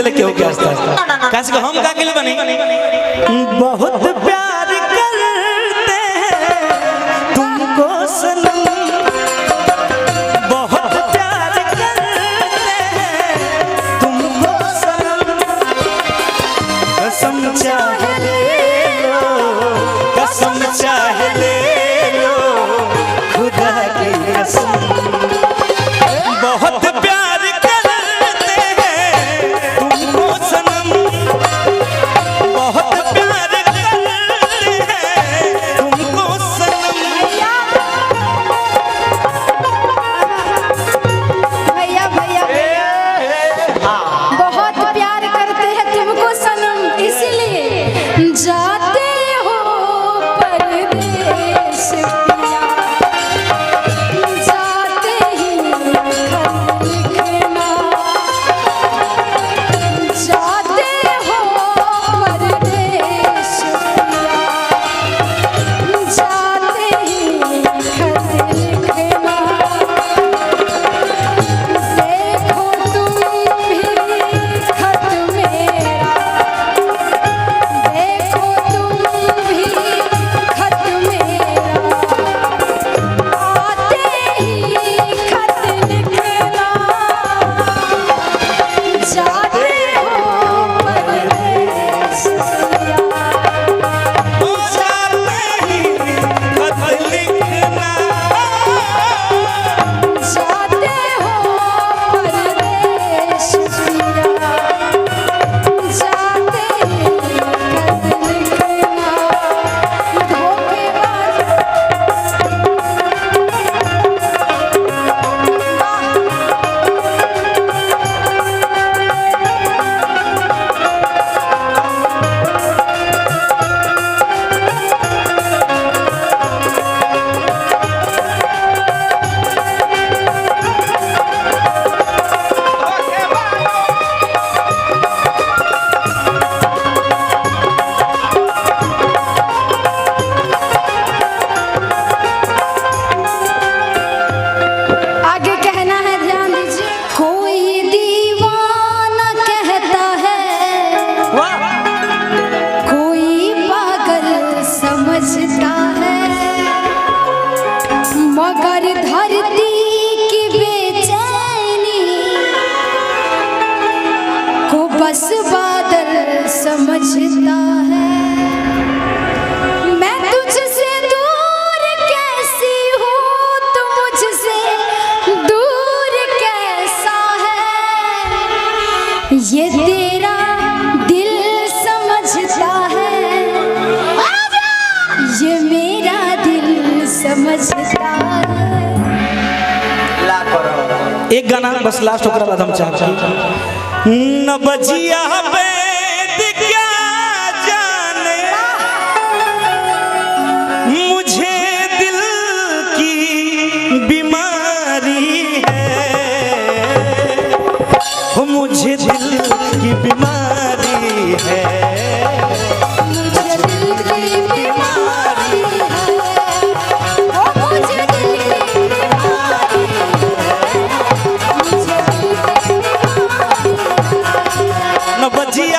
लेके हो गया कैसे को हम का के लिए बनी बहुत प्यार करते हैं तुमको सनम बहुत प्यार करते हैं तुमको सनम कसम चाहे ले लो कसम चाहे ले लो खुदा की कसम बहुत प्यार करते हैं तुमको सनम बहुत प्यार करते हैं तुमको सनम। भैया भैया बहुत प्यार करते हैं तुमको सनम इसलिए जाते हो परदेश पिया जाते ही खत लिखना जाते हो परदेश पिया जाते ही खत लिखना देखो तुम भी खत मेरा देखो तुम भी खत मेरा आते ही खत लिखना जाते हो परदेश पिया जाते हो परदेश पिया जाते ही खत लिखना धोखेबाज आगे कहना है ध्यान दीजिए कोई दीवाना कहता है कोई पागल समझता है मगर धरती की बेचैनी को बस बादल समझता है मैं तुझसे दूर कैसी हूँ तू मुझसे दूर कैसा है ये तेरा दिल समझता है ये मेरा दिल समझता है। एक गाना बस लास्ट ओकरा बाद हम चाहते न बजिया बैठ क्या जाने मुझे दिल की बीमारी है हो मुझे दिल की बीमारी है मुझे दिल की बीमारी है मुझे दिल की बीमारी है मुझे दिल की बीमारी है न बजिया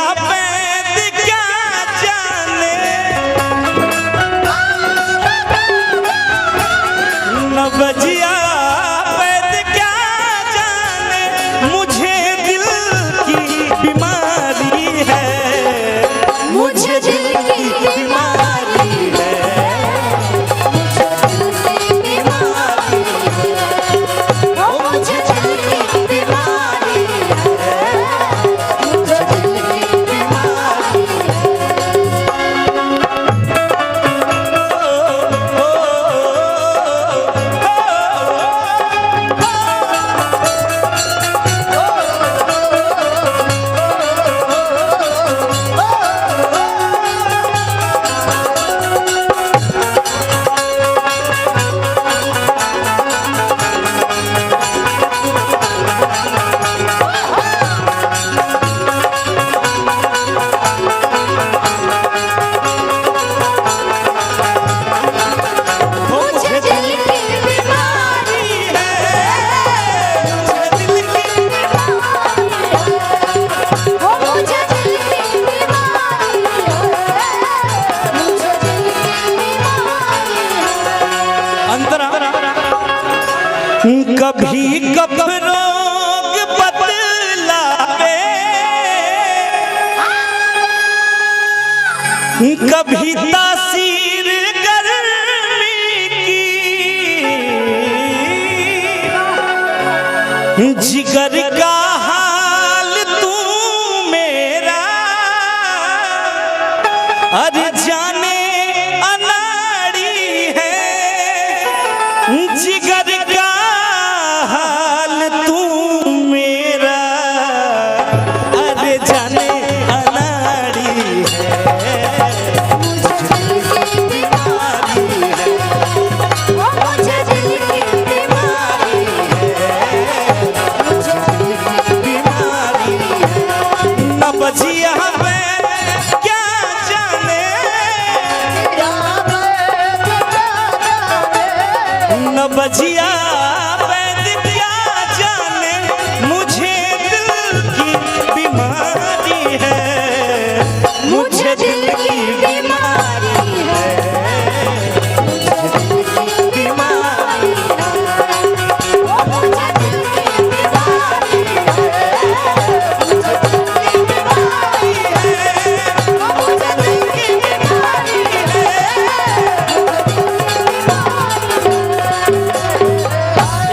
कफ रोग बतलावे, कभी तासीर गर्मी की, जिगर का हाल तू मेरा अरे जाने अनाड़ी है, जिगर का हाल तू मेरा अरे जाने अनाड़ी है। मुझे दिल की बीमारी न बजिया में क्या जाने, न बजिया वैद क्या जाने, मुझे दिल की बीमारी है, मुझे दिल की बीमारी है, बीमारी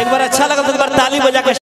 एक बार अच्छा लगा तो एक बार ताली बजा के